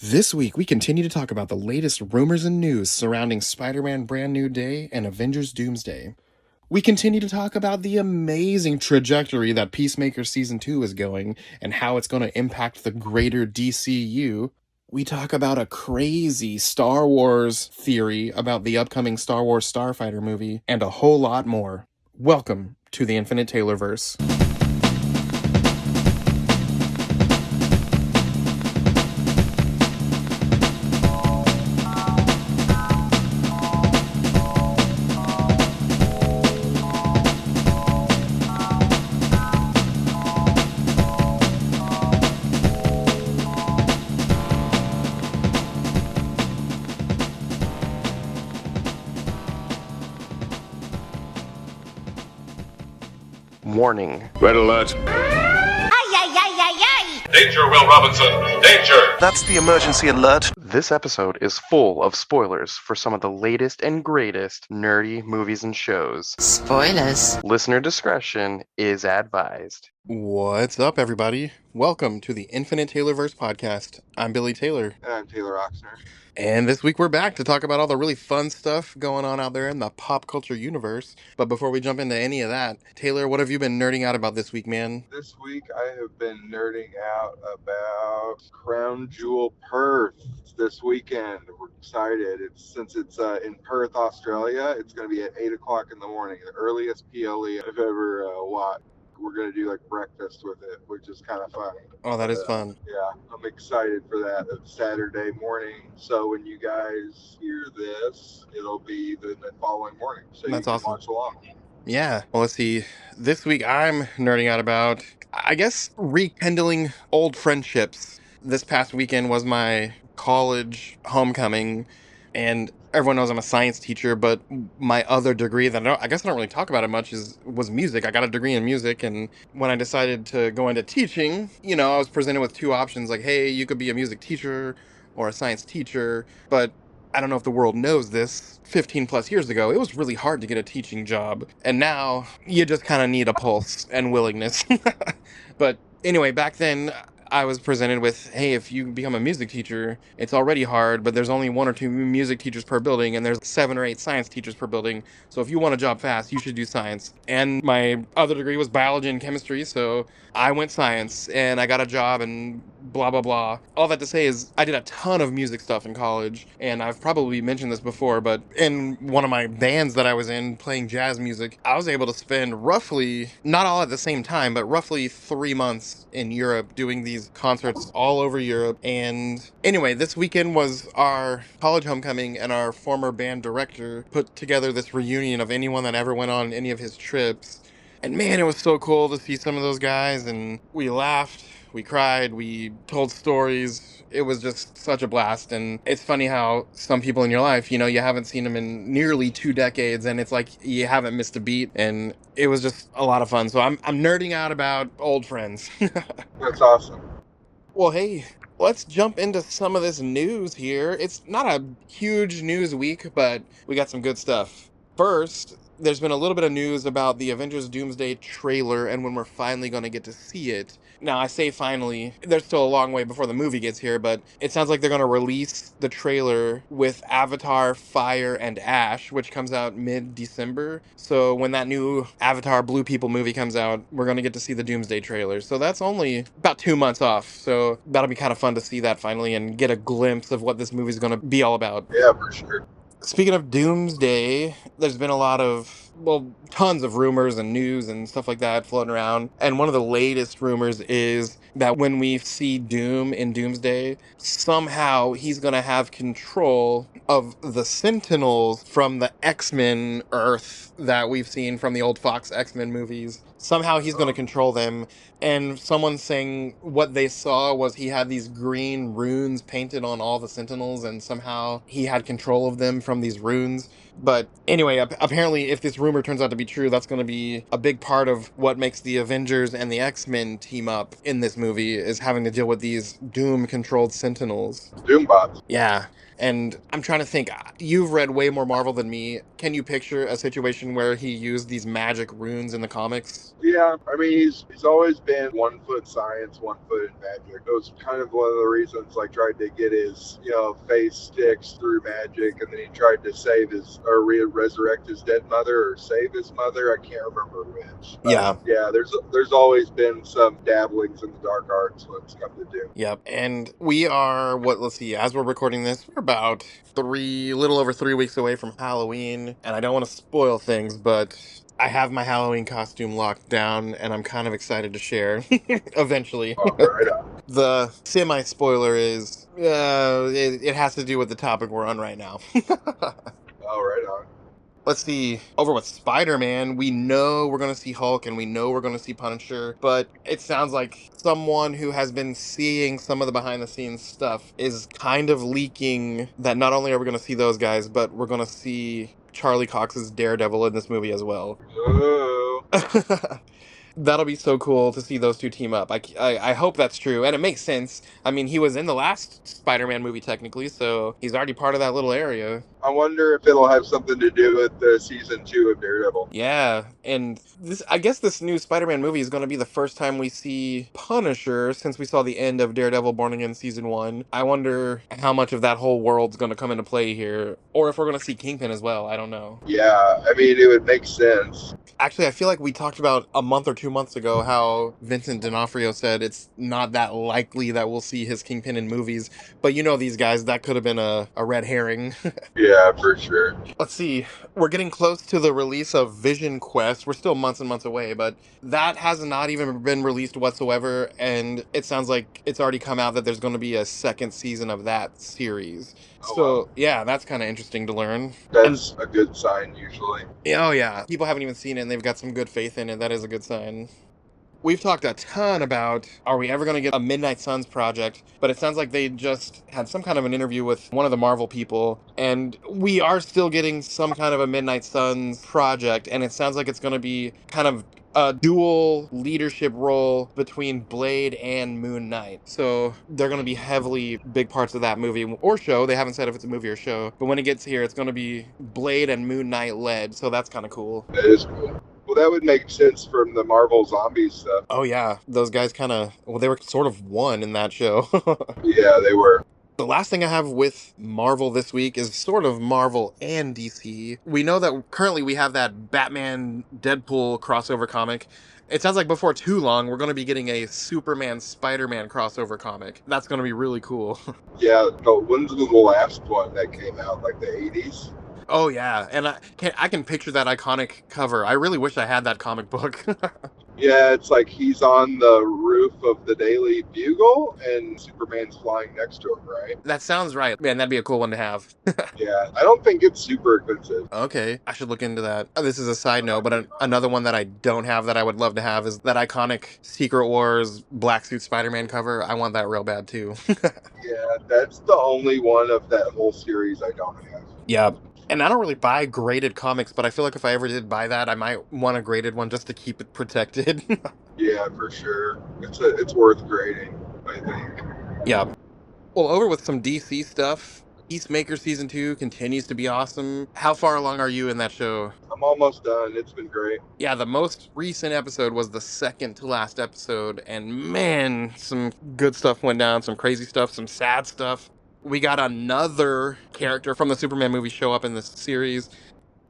This week, we continue to talk about the latest rumors and news surrounding Spider-Man Brand New Day and Avengers Doomsday. We continue to talk about the amazing trajectory that Peacemaker Season 2 is going and how it's going to impact the greater DCU. We talk about a crazy Star Wars theory about the upcoming Star Wars Starfighter movie, and a whole lot more. Welcome to the Infinite Taylorverse. Warning. Red alert. Ay, ay, ay, ay, ay! Danger, Will Robinson. Danger! That's the emergency alert. This episode is full of spoilers for some of the latest and greatest nerdy movies and shows. Spoilers. Listener discretion is advised. What's up, everybody? Welcome to the Infinite Taylorverse podcast. I'm Billy Taylor. And I'm Taylor Oxner. And this week we're back to talk about all the really fun stuff going on out there in the pop culture universe. But before we jump into any of that, Taylor, what have you been nerding out about this week, man? This week I have been nerding out about Crown Jewel Perth this weekend. We're excited. Since it's in Perth, Australia. It's going to be at 8 o'clock in the morning, the earliest PLE I've ever watched. We're going to do like breakfast with it, which is kind of fun. Oh, that is fun. Yeah, I'm excited for that. It's Saturday morning. So when you guys hear this, it'll be the following morning. So That's you can awesome. watch along. Yeah. Well, let's see. This week I'm nerding out about, I guess, rekindling old friendships. This past weekend was my college homecoming, and everyone knows I'm a science teacher, but my other degree that I guess I don't really talk about it much was music. I got a degree in music, and when I decided to go into teaching, I was presented with two options, like, hey, you could be a music teacher or a science teacher, but I don't know if the world knows this, 15 plus years ago, it was really hard to get a teaching job. And now you just kind of need a pulse and willingness. But anyway, back then I was presented with, hey, if you become a music teacher, it's already hard, but there's only one or two music teachers per building, and there's 7 or 8 science teachers per building. So if you want a job fast, you should do science. And my other degree was biology and chemistry, so I went science, and I got a job, and blah, blah, blah. All that to say is I did a ton of music stuff in college, and I've probably mentioned this before, but in one of my bands that I was in, playing jazz music, I was able to spend roughly, not all at the same time, but roughly 3 months in Europe doing these concerts all over Europe. And anyway, this weekend was our college homecoming, and our former band director put together this reunion of anyone that ever went on any of his trips. And man, it was so cool to see some of those guys, and we laughed, we cried, we told stories. It was just such a blast. And it's funny how some people in your life, you haven't seen them in nearly 2 decades, and it's like you haven't missed a beat. And it was just a lot of fun. So I'm nerding out about old friends. That's awesome. Well, hey, let's jump into some of this news here. It's not a huge news week, but we got some good stuff. First, there's been a little bit of news about the Avengers Doomsday trailer and when we're finally going to get to see it. Now, I say finally, there's still a long way before the movie gets here, but it sounds like they're going to release the trailer with Avatar, Fire, and Ash, which comes out mid-December. So when that new Avatar Blue People movie comes out, we're going to get to see the Doomsday trailer. So that's only about 2 months off. So that'll be kind of fun to see that finally and get a glimpse of what this movie's going to be all about. Yeah, for sure. Speaking of Doomsday, there's been a lot of, tons of rumors and news and stuff like that floating around. And one of the latest rumors is that when we see Doom in Doomsday, somehow he's going to have control of the Sentinels from the X-Men Earth that we've seen from the old Fox X-Men movies. Somehow he's going to control them. And someone's saying what they saw was he had these green runes painted on all the Sentinels, and somehow he had control of them from these runes. But anyway, apparently if this rumor turns out to be true, that's going to be a big part of what makes the Avengers and the X-Men team up in this movie, is having to deal with these Doom-controlled Sentinels. Doombots. Yeah. And I'm trying to think, you've read way more Marvel than me. Can you picture a situation where he used these magic runes in the comics? Yeah, I mean he's always been 1 foot science, 1 foot in magic. It was kind of one of the reasons like tried to get his face sticks through magic, and then he tried to save his or resurrect his dead mother or save his mother. I can't remember which, but Yeah. yeah, there's always been some dabblings in the dark arts when it's come to do. Yep. And we are, let's see, as we're recording this, we're about little over 3 weeks away from Halloween. And I don't want to spoil things, but I have my Halloween costume locked down and I'm kind of excited to share eventually. All right, The semi spoiler is, it has to do with the topic we're on right now. all right on. Let's see. Over with Spider-Man, we know we're going to see Hulk and we know we're going to see Punisher, but it sounds like someone who has been seeing some of the behind-the-scenes stuff is kind of leaking that not only are we going to see those guys, but we're going to see Charlie Cox's Daredevil in this movie as well. Oh, That'll be so cool to see those two team up. I hope that's true, and it makes sense. I mean, he was in the last Spider-Man movie technically, so he's already part of that little area. I wonder if it'll have something to do with the season 2 of Daredevil. Yeah, and I guess this new Spider-Man movie is going to be the first time we see Punisher since we saw the end of Daredevil Born Again season 1. I wonder how much of that whole world's going to come into play here, or if we're going to see Kingpin as well. I don't know. Yeah, I mean it would make sense. Actually, I feel like we talked about a month or 2 months ago how Vincent D'Onofrio said it's not that likely that we'll see his Kingpin in movies, but these guys, that could have been a red herring. Yeah, for sure. Let's see. We're getting close to the release of Vision Quest. We're still months and months away, but that has not even been released whatsoever. And it sounds like it's already come out that there's going to be a second season of that series. Oh well, So, yeah, that's kind of interesting to learn. And, that's a good sign usually. oh, yeah, people haven't even seen it and they've got some good faith in it. That is a good sign. We've talked a ton about, are we ever going to get a Midnight Suns project? But it sounds like they just had some kind of an interview with one of the Marvel people, and we are still getting some kind of a Midnight Suns project, and it sounds like it's going to be kind of a dual leadership role between Blade and Moon Knight. So they're going to be heavily big parts of that movie or show. They haven't said if it's a movie or show, but when it gets here, it's going to be Blade and Moon Knight led, so that's kind of cool. That is cool. Well, that would make sense from the Marvel Zombies stuff. Oh yeah, those guys they were sort of one in that show. Yeah, they were. The last thing I have with Marvel this week is sort of Marvel and DC. We know that currently we have that Batman Deadpool crossover comic. It sounds like before too long we're going to be getting a Superman Spider-Man crossover comic. That's going to be really cool. Yeah, but when's the last one that came out? Like the 80s? Oh yeah, and I can picture that iconic cover. I really wish I had that comic book. Yeah, it's like he's on the roof of the Daily Bugle and Superman's flying next to him, right? That sounds right. Man, that'd be a cool one to have. Yeah, I don't think it's super expensive. Okay, I should look into that. This is a side note, but another one that I don't have that I would love to have is that iconic Secret Wars Black Suit Spider-Man cover. I want that real bad too. Yeah, that's the only one of that whole series I don't have. Yeah. And I don't really buy graded comics, but I feel like if I ever did buy that, I might want a graded one just to keep it protected. Yeah, for sure. It's worth grading, I think. Yeah. Well, over with some DC stuff. Peacemaker season 2 continues to be awesome. How far along are you in that show? I'm almost done. It's been great. Yeah, the most recent episode was the second to last episode, and man, some good stuff went down, some crazy stuff, some sad stuff. We got another character from the Superman movie show up in this series.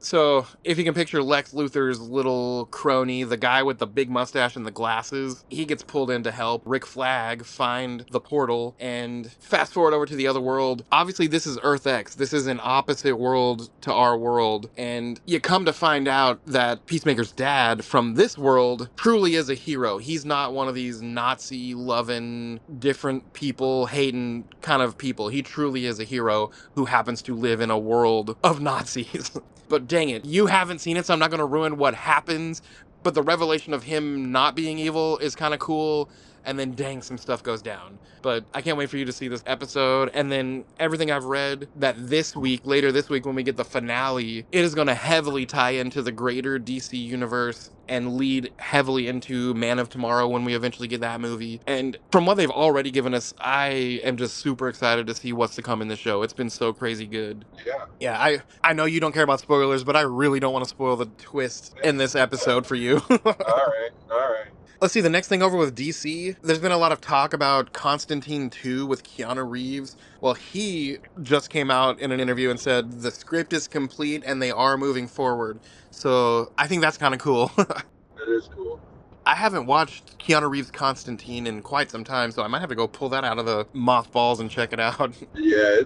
So, if you can picture Lex Luthor's little crony, the guy with the big mustache and the glasses, he gets pulled in to help Rick Flag find the portal. And fast forward over to the other world. Obviously, this is Earth X. This is an opposite world to our world. And you come to find out that Peacemaker's dad from this world truly is a hero. He's not one of these Nazi-loving, different people, hating kind of people. He truly is a hero who happens to live in a world of Nazis. But dang it, you haven't seen it, so I'm not going to ruin what happens. But the revelation of him not being evil is kind of cool. and then dang, some stuff goes down. But I can't wait for you to see this episode. And then everything I've read that this week, later this week, when we get the finale, it is going to heavily tie into the greater DC universe and lead heavily into Man of Tomorrow when we eventually get that movie. And from what they've already given us, I am just super excited to see what's to come in the show. It's been so crazy good. Yeah. Yeah, I know you don't care about spoilers, but I really don't want to spoil the twist in this episode for you. All right. All right. Let's see, the next thing over with DC, there's been a lot of talk about Constantine 2 with Keanu Reeves. Well, he just came out in an interview and said the script is complete and they are moving forward. So I think that's kind of cool. That is cool. I haven't watched Keanu Reeves' Constantine in quite some time, so I might have to go pull that out of the mothballs and check it out. Yeah,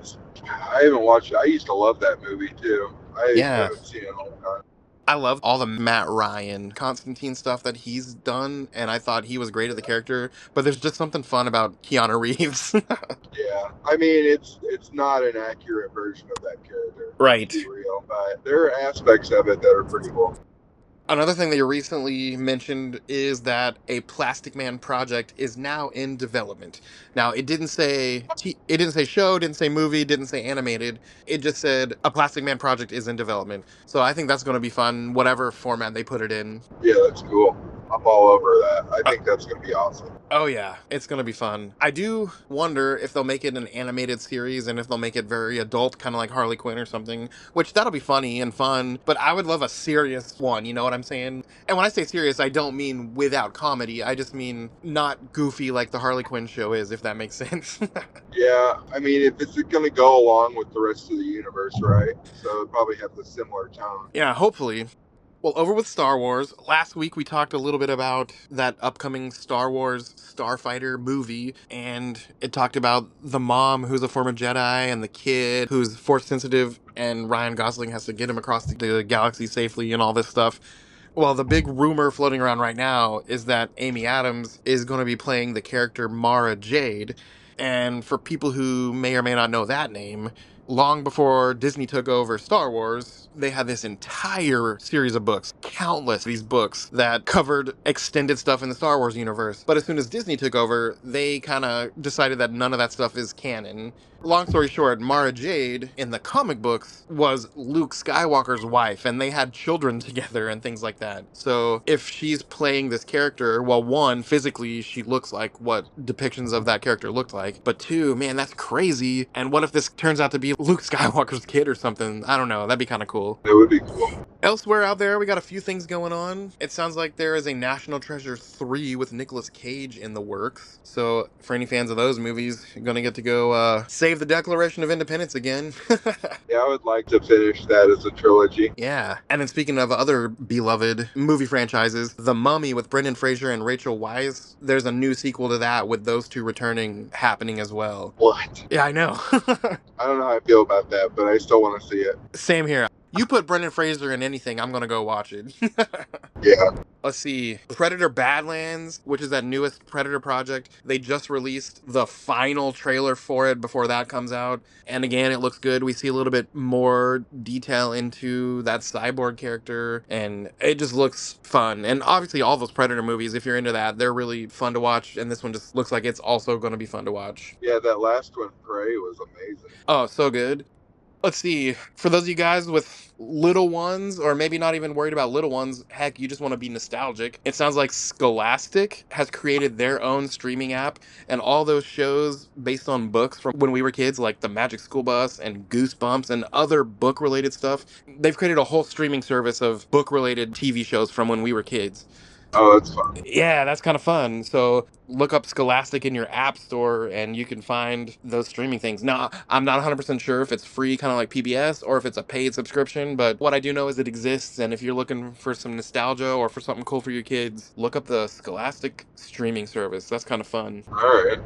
I haven't watched it. I used to love that movie too. I Yeah. haven't seen it in a long time. I love all the Matt Ryan Constantine stuff that he's done, and I thought he was great at the character, but there's just something fun about Keanu Reeves. Yeah, I mean it's not an accurate version of that character. Right. To be real, but there are aspects of it that are pretty cool. Another thing that you recently mentioned is that a Plastic Man project is now in development. Now, it didn't say show, didn't say movie, didn't say animated. It just said a Plastic Man project is in development. So I think that's going to be fun, whatever format they put it in. Yeah, that's cool. I'm all over that. I think that's going to be awesome. Oh yeah, it's going to be fun. I do wonder if they'll make it an animated series and if they'll make it very adult, kind of like Harley Quinn or something, which that'll be funny and fun, but I would love a serious one, you know what I'm saying? And when I say serious, I don't mean without comedy, I just mean not goofy like the Harley Quinn show is, if that makes sense. Yeah, I mean if it's going to go along with the rest of the universe, right? So it'll probably have the similar tone. Yeah, hopefully. Well, over with Star Wars, last week we talked a little bit about that upcoming Star Wars Starfighter movie, and it talked about the mom who's a former Jedi and the kid who's force sensitive, and Ryan Gosling has to get him across the galaxy safely and all this stuff. Well, the big rumor floating around right now is that Amy Adams is going to be playing the character Mara Jade. And for people who may or may not know that name, long before Disney took over Star Wars, they had this entire series of books, countless these books that covered extended stuff in the Star Wars universe. But as soon as Disney took over, they kind of decided that none of that stuff is canon. Long story short, Mara Jade in the comic books was Luke Skywalker's wife, and they had children together and things like that. So if she's playing this character, well, one, physically she looks like what depictions of that character looked like, but two, man, that's crazy. And what if this turns out to be Luke Skywalker's kid or something? I don't know. That'd be kind of cool. It would be cool. Elsewhere out there, we got a few things going on. It sounds like there is a National Treasure 3 with Nicolas Cage in the works. So, for any fans of those movies, you're going to get to go save the Declaration of Independence again. Yeah, I would like to finish that as a trilogy. Yeah. And then speaking of other beloved movie franchises, The Mummy with Brendan Fraser and Rachel Weisz, there's a new sequel to that with those two returning happening as well. What? Yeah, I know. I don't know how I feel about that, but I still want to see it. Same here. You put Brendan Fraser in anything, I'm going to go watch it. Yeah. Let's see. Predator Badlands, which is that newest Predator project, they just released the final trailer for it before that comes out. And again, it looks good. We see a little bit more detail into that cyborg character, and it just looks fun. And obviously, all those Predator movies, if you're into that, they're really fun to watch. And this one just looks like it's also going to be fun to watch. Yeah, that last one, Prey, was amazing. Oh, so good. Let's see. For those of you guys with little ones, or maybe not even worried about little ones, heck, you just want to be nostalgic. It sounds like Scholastic has created their own streaming app, and all those shows based on books from when we were kids, like The Magic School Bus and Goosebumps and other book-related stuff, they've created a whole streaming service of book-related TV shows from when we were kids. Oh, that's fun. Yeah, that's kind of fun. So look up Scholastic in your app store and you can find those streaming things. Now, I'm not 100% sure if it's free, kind of like PBS, or if it's a paid subscription, but what I do know is it exists. And if you're looking for some nostalgia or for something cool for your kids, look up the Scholastic streaming service. That's kind of fun. All right.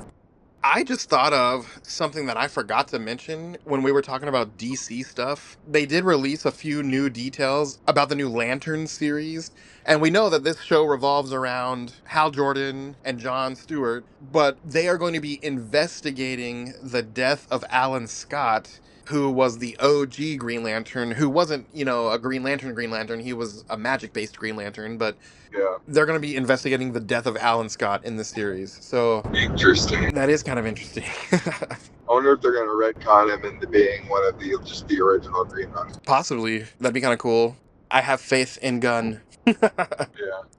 I just thought of something that I forgot to mention when we were talking about DC stuff. They did release a few new details about the new Lantern series, and we know that this show revolves around Hal Jordan and Jon Stewart, but they are going to be investigating the death of Alan Scott, who was the OG Green Lantern, who wasn't, a Green Lantern. He was a magic based Green Lantern, but Yeah, they're going to be investigating the death of Alan Scott in the series. So interesting. that is kind of interesting. I wonder if they're going to retcon him into being one of the original Green Hunters. Possibly. That'd be kind of cool. I have faith in Gunn. Yeah.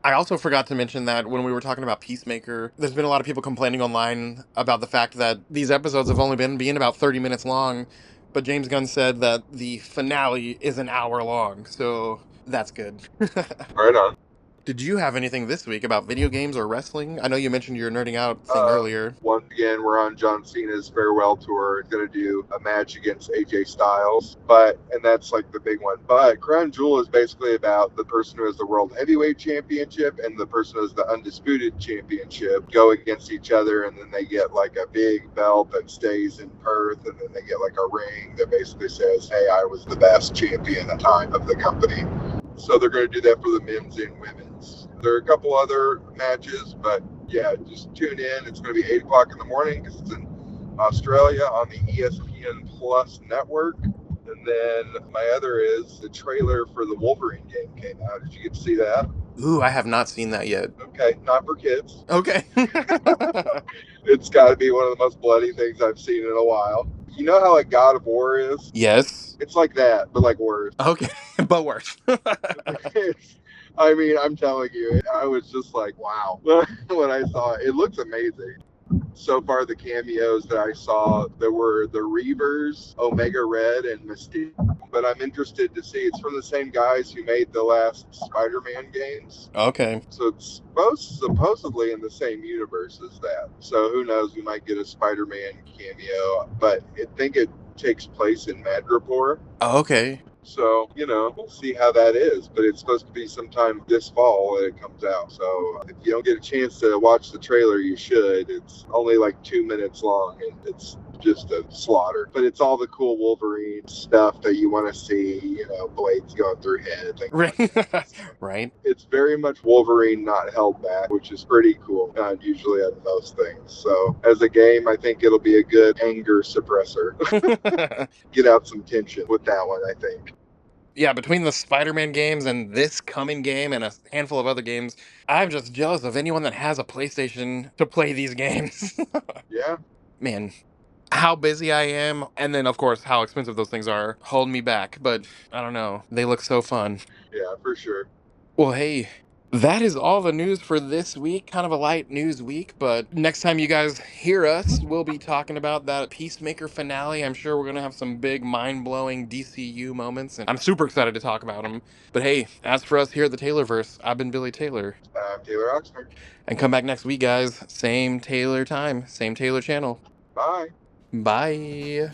I also forgot to mention that when we were talking about Peacemaker, there's been a lot of people complaining online about the fact that these episodes have only been being about 30 minutes long, but James Gunn said that the finale is an hour long, so that's good. Right on. Did you have anything this week about video games or wrestling? I know you mentioned your nerding out thing earlier. Once again, we're on John Cena's farewell tour. He's going to do a match against AJ Styles, and that's like the big one. But Crown Jewel is basically about the person who has the World Heavyweight Championship and the person who has the Undisputed Championship go against each other, and then they get like a big belt that stays in Perth, and then they get like a ring that basically says, "Hey, I was the best champion at the time of the company." So they're going to do that for the men's and women's. There are a couple other matches, but yeah, just tune in. It's going to be 8 o'clock in the morning because it's in Australia on the ESPN Plus network. And then my other is the trailer for the Wolverine game came out. Did you get to see that? Ooh, I have not seen that yet. Okay, not for kids. Okay. It's got to be one of the most bloody things I've seen in a while. You know how like God of War is? Yes. It's like that, but like worse. Okay, but worse. I mean, I'm telling you, I was just like, wow, when I saw it. It looks amazing. So far, the cameos that I saw, there were the Reavers, Omega Red, and Mystique. But I'm interested to see. It's from the same guys who made the last Spider-Man games. Okay. So it's supposedly in the same universe as that. So who knows? We might get a Spider-Man cameo. But I think it takes place in Madripoor. Okay. So, we'll see how that is. But it's supposed to be sometime this fall that it comes out. So if you don't get a chance to watch the trailer, you should. It's only like 2 minutes long, and it's just a slaughter. But it's all the cool Wolverine stuff that you want to see, blades going through head. Things Right. like that. So Right. it's very much Wolverine not held back, which is pretty cool. Not usually on most things. So as a game, I think it'll be a good anger suppressor. Get out some tension with that one, I think. Yeah, between the Spider-Man games and this coming game and a handful of other games, I'm just jealous of anyone that has a PlayStation to play these games. Yeah. Man, how busy I am, and then of course how expensive those things are, hold me back. But I don't know, they look so fun. Yeah, for sure. Well, hey, that is all the news for this week. Kind of a light news week, but next time you guys hear us, we'll be talking about that Peacemaker finale. I'm sure we're going to have some big mind-blowing DCU moments, and I'm super excited to talk about them. But hey, as for us here at the Taylorverse, I've been Billy Taylor. I'm Taylor Oxford. And come back next week, guys. Same Taylor time, same Taylor channel. Bye. Bye.